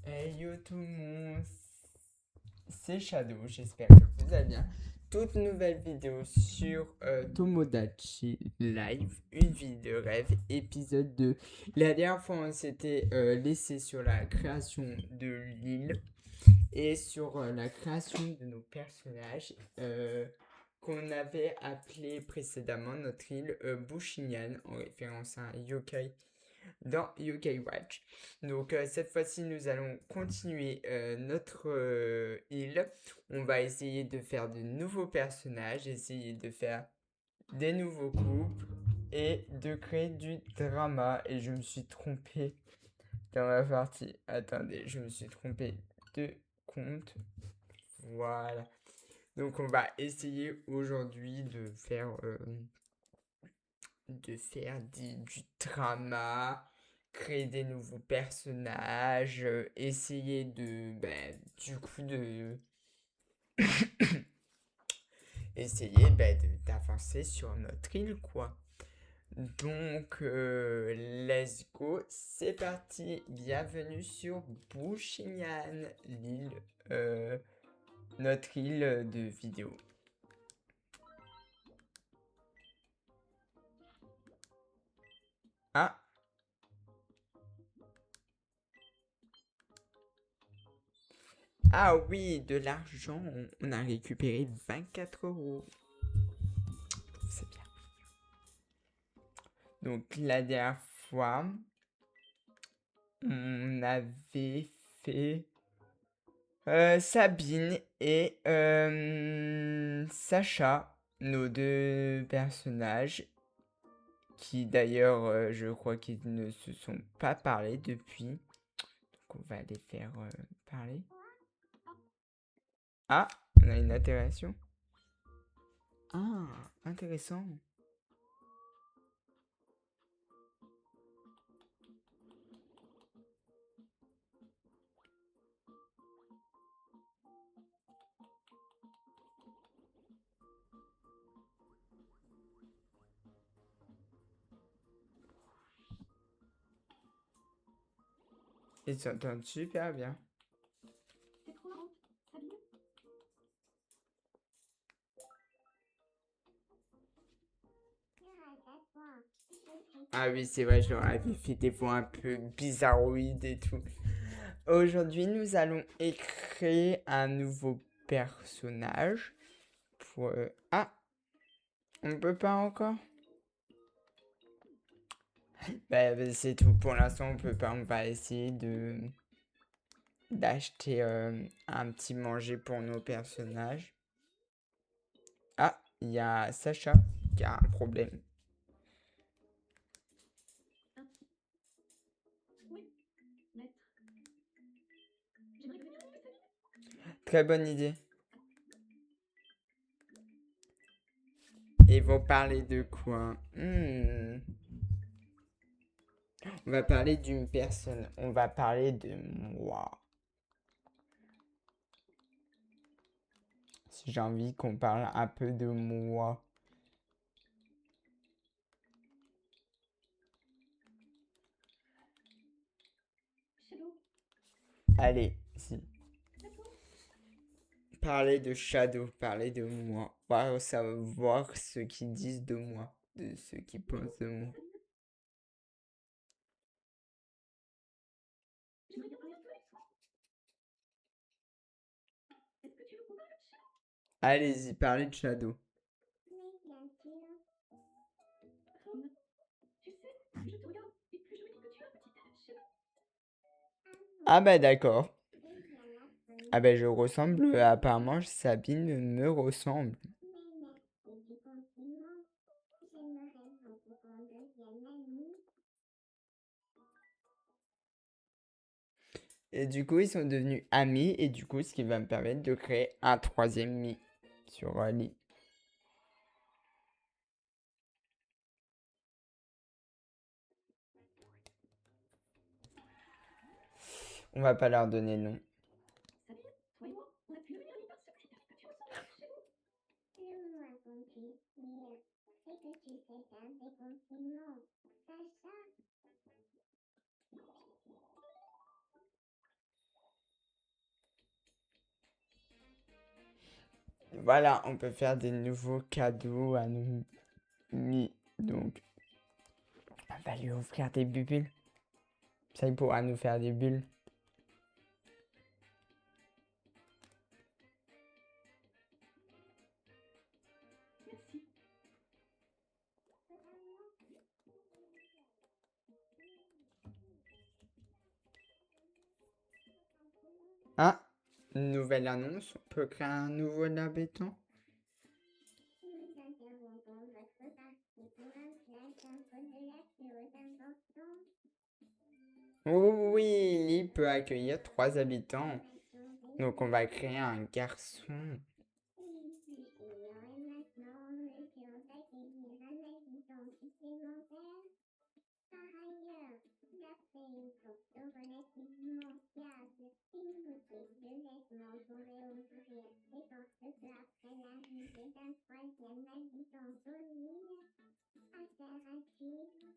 Hey yo tout le monde, c'est Shadow, j'espère que vous allez bien. Toute nouvelle vidéo sur Tomodachi Live, une vie de rêve, épisode 2. La dernière fois on s'était laissé sur la création de l'île et sur la création de nos personnages qu'on avait appelé précédemment notre île Bushinyan en référence à un yokai dans UK Watch. Donc cette fois-ci, nous allons continuer notre île. On va essayer de faire de nouveaux personnages, essayer de faire des nouveaux couples et de créer du drama. Et je me suis trompé dans ma partie. Attendez, je me suis trompé de compte. Voilà. Donc on va essayer aujourd'hui du drama, créer des nouveaux personnages, essayer du coup de essayer d'avancer sur notre île quoi. Donc let's go, c'est parti, bienvenue sur Bushinyan, l'île, notre île de vidéo. Ah, ah oui, de l'argent, on a récupéré 24 euros. C'est bien. Donc la dernière fois, on avait fait Sabine et Sacha, nos deux personnages, qui d'ailleurs, je crois qu'ils ne se sont pas parlé depuis. Donc on va les faire parler. Ah, on a une interaction. Ah, intéressant. Ils s'entendent super bien. Ah oui, c'est vrai, je leur avais fait des voix un peu bizarroïdes et tout. Aujourd'hui, nous allons écrire un nouveau personnage. Ah, on peut pas encore. C'est tout. Pour l'instant, on peut pas. On va essayer de d'acheter un petit manger pour nos personnages. Ah, il y a Sacha qui a un problème. Très bonne idée. Ils vont parler de quoi? On va parler d'une personne. On va parler de moi. Si j'ai envie qu'on parle un peu de moi. Allez, si. Parler de Shadow, parler de moi. On va savoir ce qu'ils disent de moi, de ce qu'ils pensent de moi. Allez-y, parlez de Shadow. Ah bah d'accord. Ah bah je ressemble, apparemment Sabine me ressemble. Et du coup, ils sont devenus amis, et du coup, ce qui va me permettre de créer un troisième Mi sur Ali. On va pas leur donner de nom. Voilà, on peut faire des nouveaux cadeaux à nos amis. Donc, on va lui offrir des bulles. Ça, il pourra nous faire des bulles. Ah, nouvelle annonce. On peut créer un nouveau habitant. Oui, il peut accueillir 3 habitants. Donc, on va créer un garçon.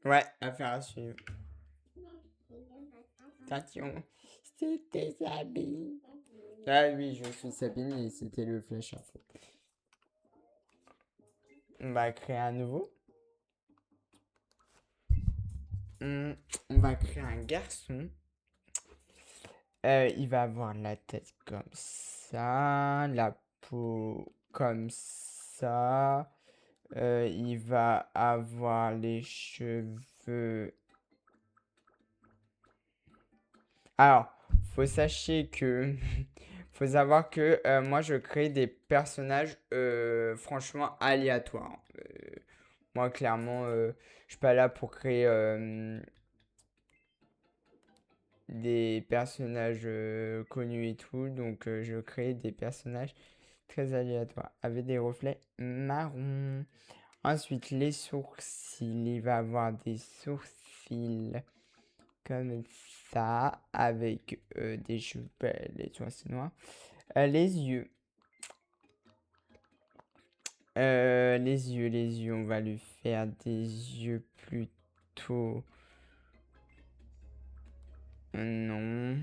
Ouais, affaire à suivre. Attention, c'était Sabine. Ah oui, je suis Sabine et c'était le flash info. On va créer un nouveau. On va créer un garçon. Il va avoir la tête comme ça, la peau comme ça. Il va avoir les cheveux. Alors, faut savoir que moi je crée des personnages franchement aléatoires. Moi clairement, je suis pas là pour créer des personnages connus et tout, donc je crée des personnages très aléatoires avec des reflets marrons. Ensuite, les sourcils, il va avoir des sourcils comme ça, avec des cheveux, les sourcils noirs. Les yeux. Les yeux, on va lui faire des yeux plutôt... Non.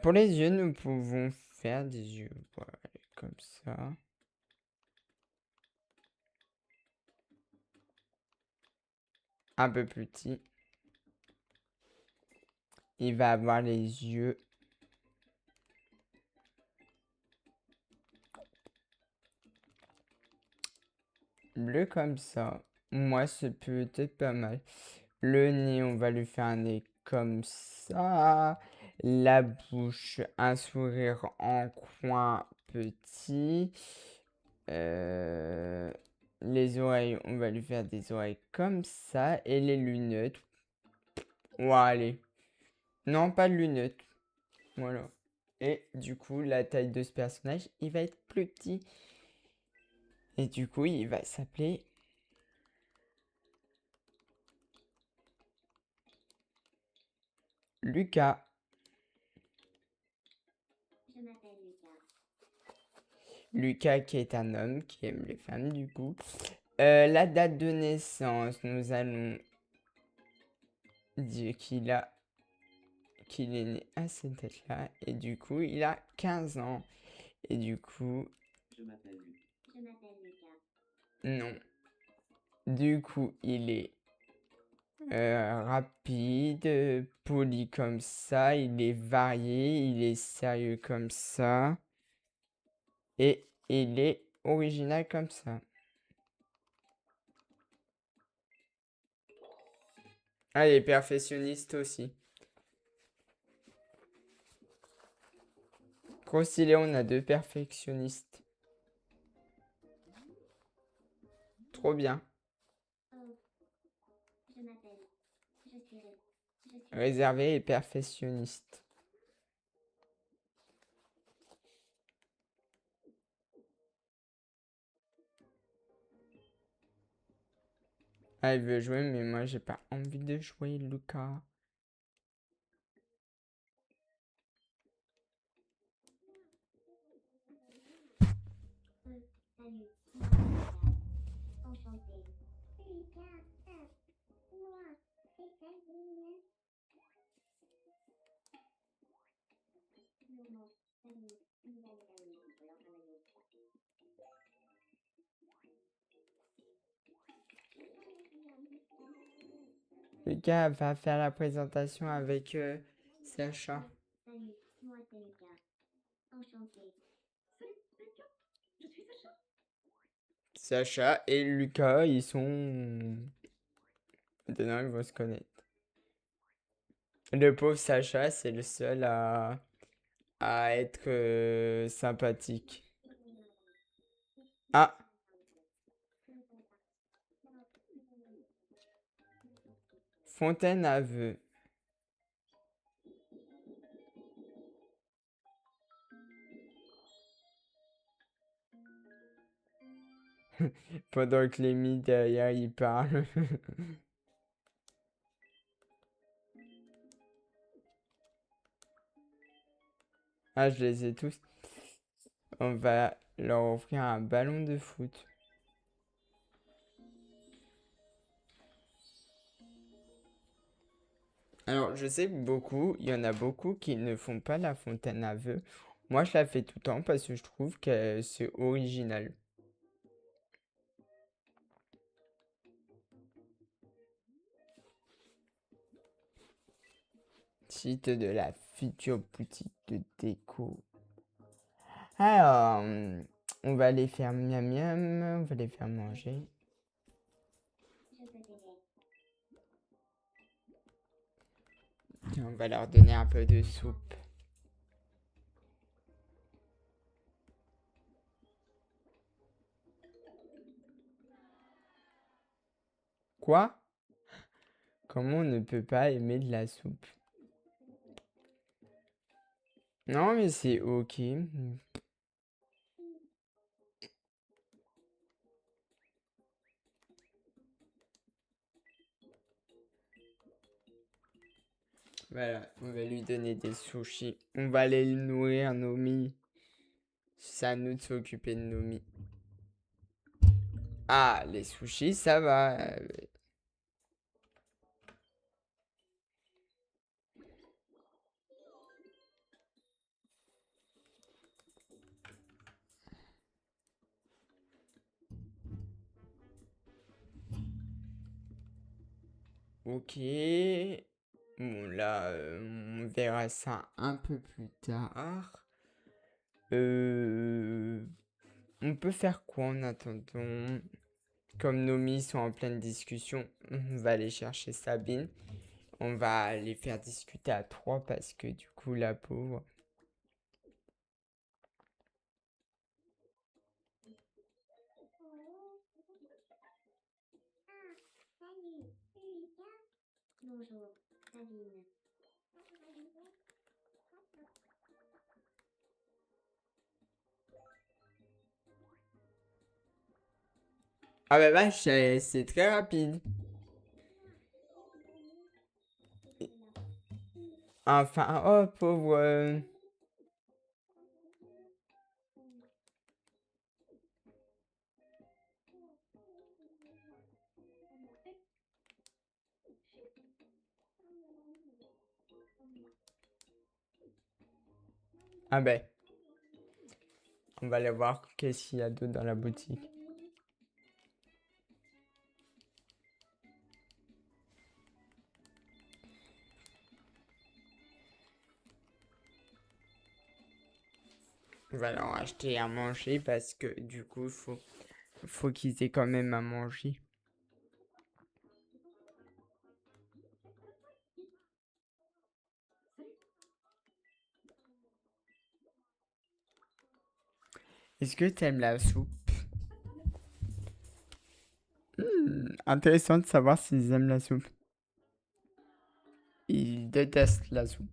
Pour les yeux, nous pouvons faire des yeux, voilà, comme ça. Un peu plus petit. Il va avoir les yeux bleus comme ça. Moi, c'est peut-être pas mal. Le nez, on va lui faire un nez comme ça. La bouche, un sourire en coin petit. Les oreilles, on va lui faire des oreilles comme ça. Et les lunettes. Ouais, allez. Non, pas de lunettes. Voilà. Et du coup, la taille de ce personnage, il va être plus petit. Et du coup, il va s'appeler Lucas. Lucas qui est un homme qui aime les femmes du coup. La date de naissance, nous allons dire qu'il est né à cette date-là. Et du coup, il a 15 ans. Et du coup... Non. Du coup, il est rapide, poli comme ça. Il est varié, il est sérieux comme ça. Et il est original comme ça. Ah, il est perfectionniste aussi. Trop stylé, on a deux perfectionnistes. Trop bien. Réservé et perfectionniste. Ah, il veut jouer, mais moi, j'ai pas envie de jouer, Lucas. Lucas va faire la présentation avec Sacha. Sacha et Lucas, ils sont... Maintenant, ils vont se connaître. Le pauvre Sacha, c'est le seul à être sympathique. Ah, Fontaine à vœux. Pendant que Lémi derrière, il parle. Ah, je les ai tous. On va leur offrir un ballon de foot. Alors, je sais que il y en a beaucoup qui ne font pas la fontaine à vœux. Moi, je la fais tout le temps parce que je trouve que c'est original. Site de la future boutique de déco. Alors, on va les faire miam miam, on va les faire manger. Et on va leur donner un peu de soupe. Quoi? Comment on ne peut pas aimer de la soupe? Non, mais c'est ok. Voilà, on va lui donner des sushis. On va aller le nourrir, Nomi. C'est à nous de s'occuper de Nomi. Ah, les sushis, ça va. Ok. Bon, là, on verra ça un peu plus tard. On peut faire quoi en attendant? Comme nos mis sont en pleine discussion, on va aller chercher Sabine. On va les faire discuter à trois parce que du coup, la pauvre. Ah bah vache, c'est très rapide. Enfin, oh pauvre. Ah ben, on va aller voir qu'est-ce qu'il y a d'autre dans la boutique. On va leur acheter à manger parce que du coup, faut qu'ils aient quand même à manger. Est-ce que t'aimes la soupe? Intéressant de savoir s'ils aiment la soupe. Ils détestent la soupe.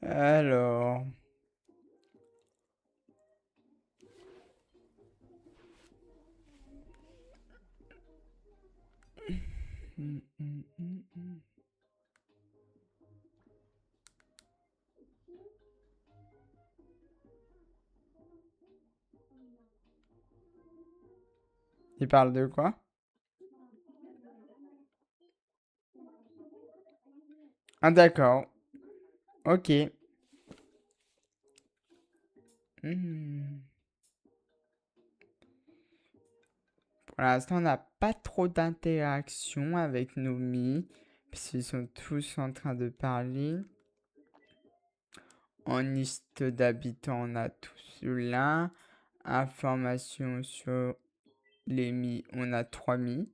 Alors. Il parle de quoi? Ah, d'accord. Ok. Hmm. Pour l'instant, on n'a pas trop d'interaction avec nos mi, parce qu'ils sont tous en train de parler. En liste d'habitants, on a tous ceux-là. Information sur les mi, on a 3 mi.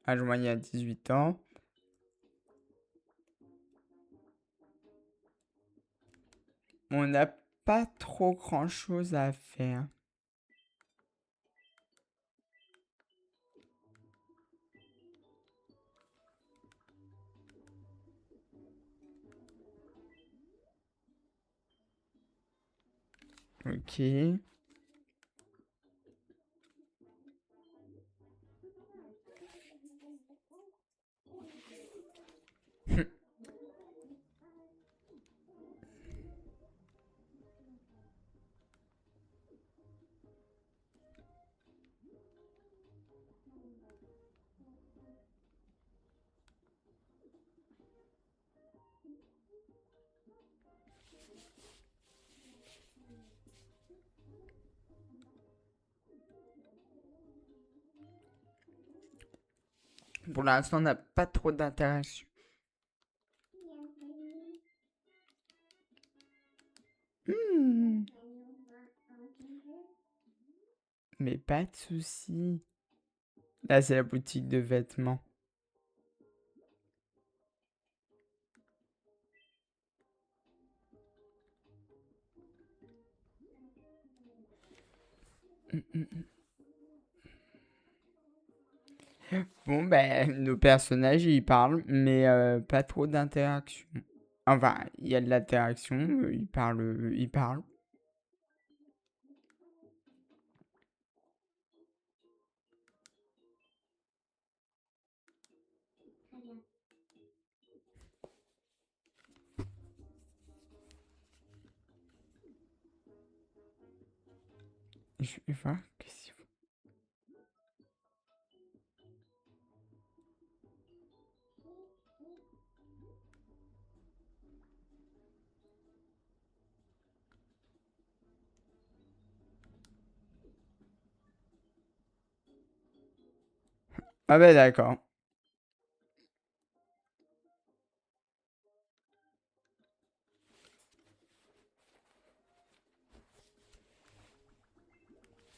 Âge moyen 18 ans. On n'a pas trop grand-chose à faire. Ok. Pour l'instant, on n'a pas trop d'interaction. Hmm. Mais pas de soucis. Là, c'est la boutique de vêtements. Bon, ben, nos personnages, ils parlent, mais pas trop d'interaction. Enfin, il y a de l'interaction, ils parlent, ils parlent. Je vais voir qu'est-ce qu'il faut. Ah ben d'accord.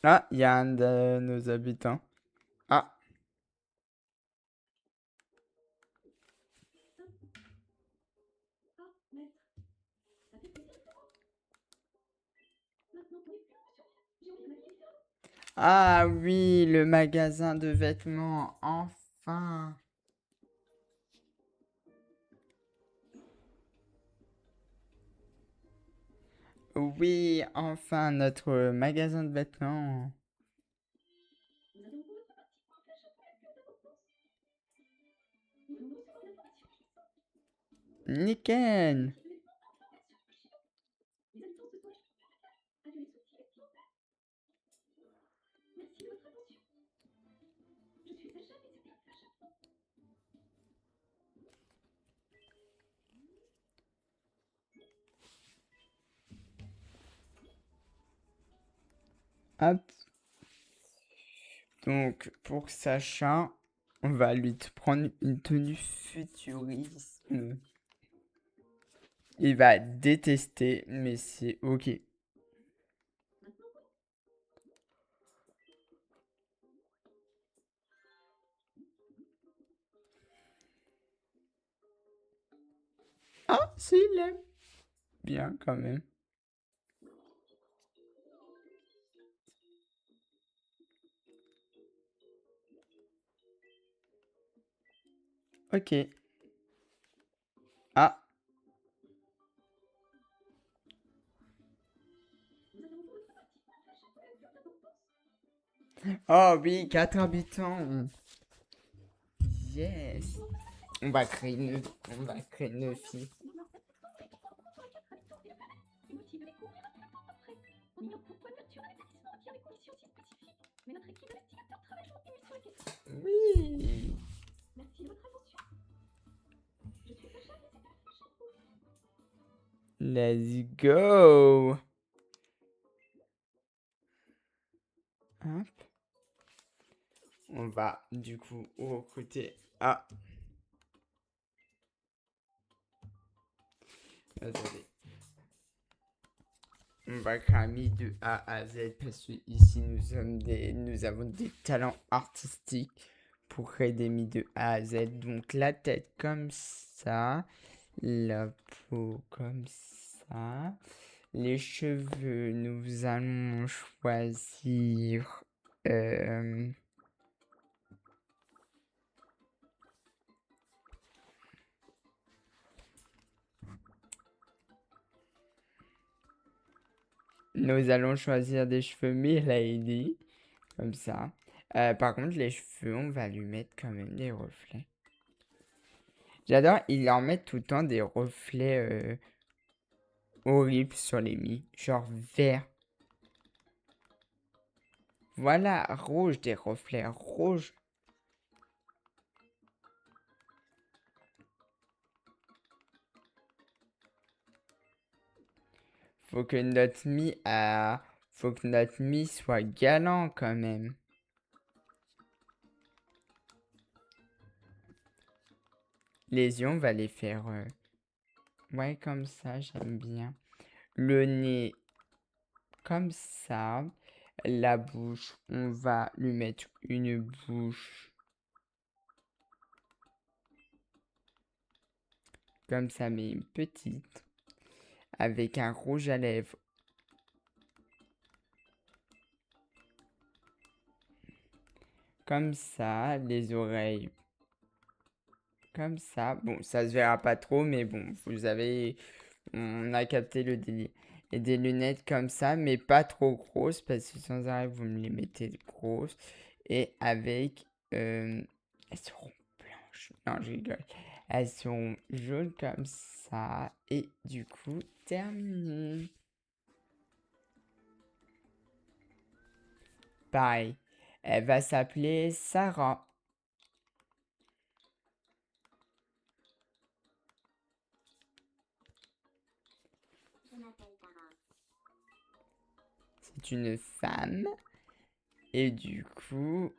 Là, il y a un de nos habitants. Ah, ah oui, le magasin de vêtements, enfin. Oui, enfin, notre magasin de vêtements. Nickel. Hop. Donc, pour Sacha, on va lui prendre une tenue futurisme. Il va détester, mais c'est ok. Ah, si, il aime bien quand même. Ok. Ah. Oh oui, 4 habitants. Yes. On va créer une fille. Oui. Let's go. Hop. On va du coup recruter. Ah. Attendez. On va cramer de A à Z parce que ici nous avons des talents artistiques pour créer des mi de A à Z. Donc la tête comme ça, la peau comme ça, les cheveux nous allons choisir nous allons choisir des cheveux Milady comme ça. Par contre les cheveux on va lui mettre quand même des reflets. J'adore, ils leur mettent tout le temps des reflets horribles sur les mi, genre vert. Voilà, rouge, des reflets rouges. Faut que notre mi soit galant quand même. Les yeux, on va les faire ouais, comme ça, j'aime bien. Le nez, comme ça. La bouche, on va lui mettre une bouche comme ça, mais une petite. Avec un rouge à lèvres. Comme ça, les oreilles. Comme ça. Bon, ça se verra pas trop, mais bon, on a capté le délire. Et des lunettes comme ça, mais pas trop grosses, parce que sans arrêt, vous me les mettez grosses. Et avec... elles seront blanches. Non, je rigole. Elles sont jaunes comme ça. Et du coup, terminé. Pareil. Elle va s'appeler Sarah. C'est une femme. Et du coup...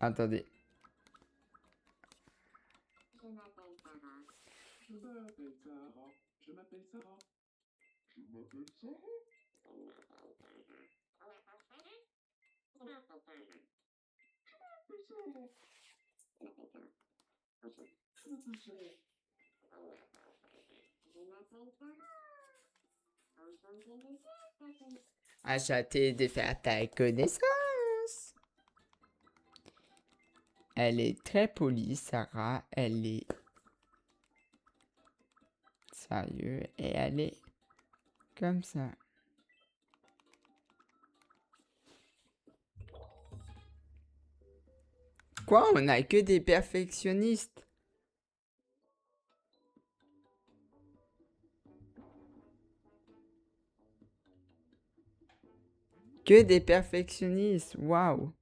Attendez. Enchanté de faire ta connaissance. Elle est très polie, Sarah. Elle est sérieuse et elle est comme ça. Quoi? On a que des perfectionnistes? Que des perfectionnistes? Waouh!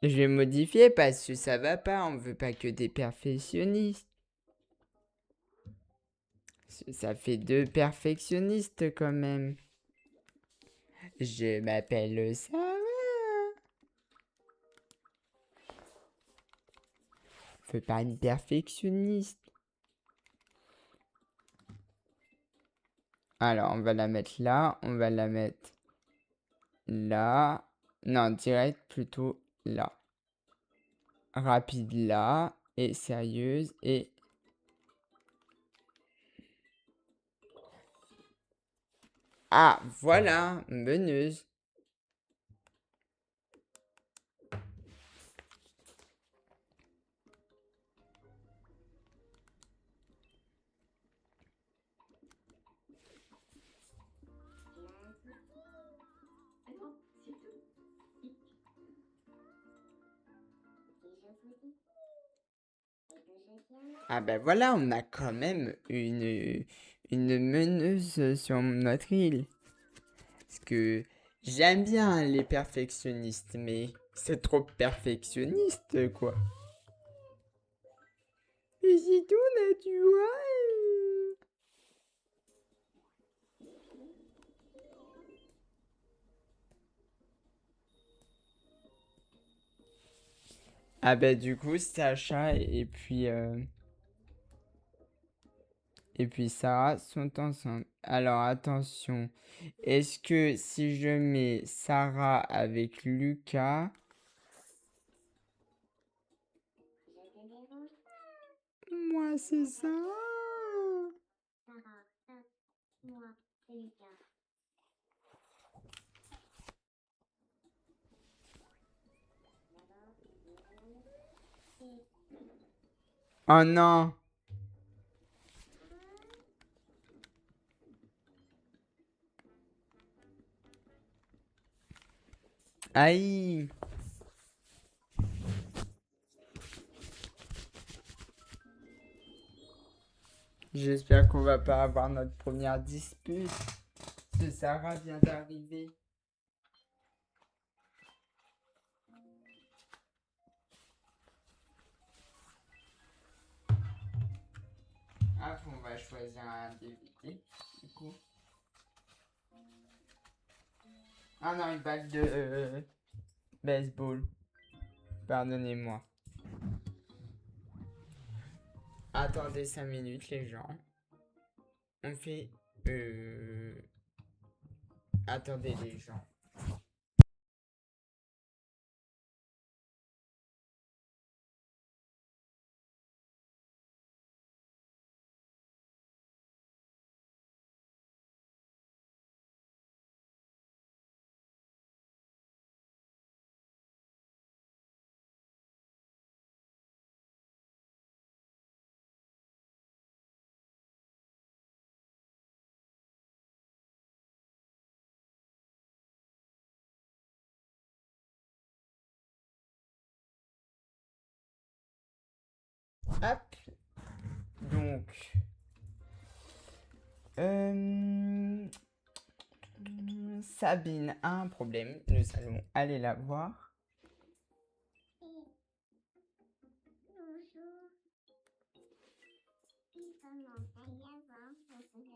Je vais modifier parce que ça va pas. On veut pas que des perfectionnistes. Ça fait deux perfectionnistes quand même. Je m'appelle Sarah. Fais pas une perfectionniste. Alors, on va la mettre là. On va la mettre là. Non, direct plutôt là. Rapide là. Et sérieuse. Et... Ah, voilà. Meneuse. Ah ben voilà, on a quand même une meneuse sur notre île. Parce que j'aime bien les perfectionnistes, mais c'est trop perfectionniste, quoi. Et si tout, on a du ouais. Ah ben du coup, Sacha et puis Sarah sont ensemble. Alors attention, est-ce que si je mets Sarah avec Lucas, moi c'est ça. Oh non. Aïe. J'espère qu'on va pas avoir notre première dispute. Que Sarah vient d'arriver. Ah, on va choisir un DVD, du coup. Ah non, une balle de baseball. Pardonnez-moi. Attendez 5 minutes, les gens. On fait... Attendez, les gens. Hop. Donc... Sabine a un problème. Nous allons aller la voir.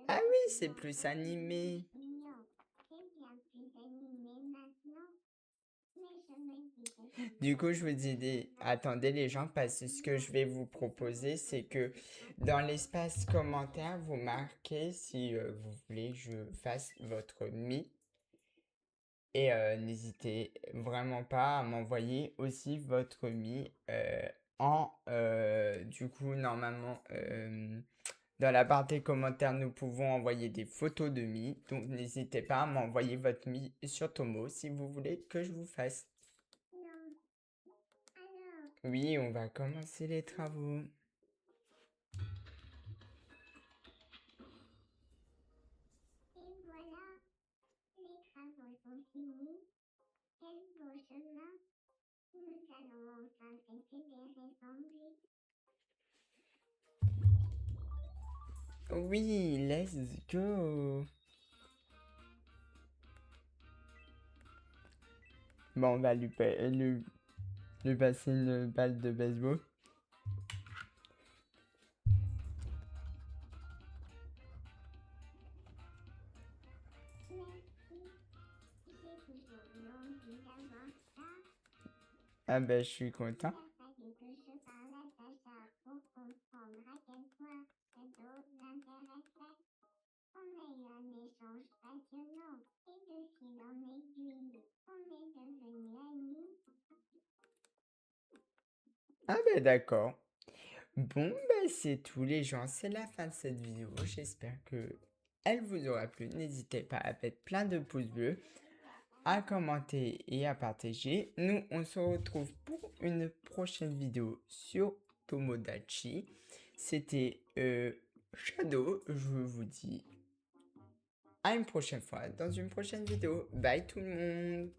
Ah oui, c'est plus animé. Du coup, je vous dis, attendez les gens, parce que ce que je vais vous proposer, c'est que dans l'espace commentaire, vous marquez si vous voulez que je fasse votre mi. Et n'hésitez vraiment pas à m'envoyer aussi votre mi du coup, normalement, dans la barre des commentaires, nous pouvons envoyer des photos de mi. Donc, n'hésitez pas à m'envoyer votre mi sur Tomo si vous voulez que je vous fasse. Oui, on va commencer les travaux. Et voilà, les travaux sont finis. Quel beau chemin. Nous allons enfin récupérer ensemble. Oui, let's go. Bon, on va lui passer une balle de baseball. Ah ben, je suis content. Ah ben d'accord. Bon ben c'est tout les gens, c'est la fin de cette vidéo. J'espère que elle vous aura plu. N'hésitez pas à mettre plein de pouces bleus, à commenter et à partager. Nous on se retrouve pour une prochaine vidéo sur Tomodachi. C'était Shadow. Je vous dis à une prochaine fois dans une prochaine vidéo. Bye tout le monde.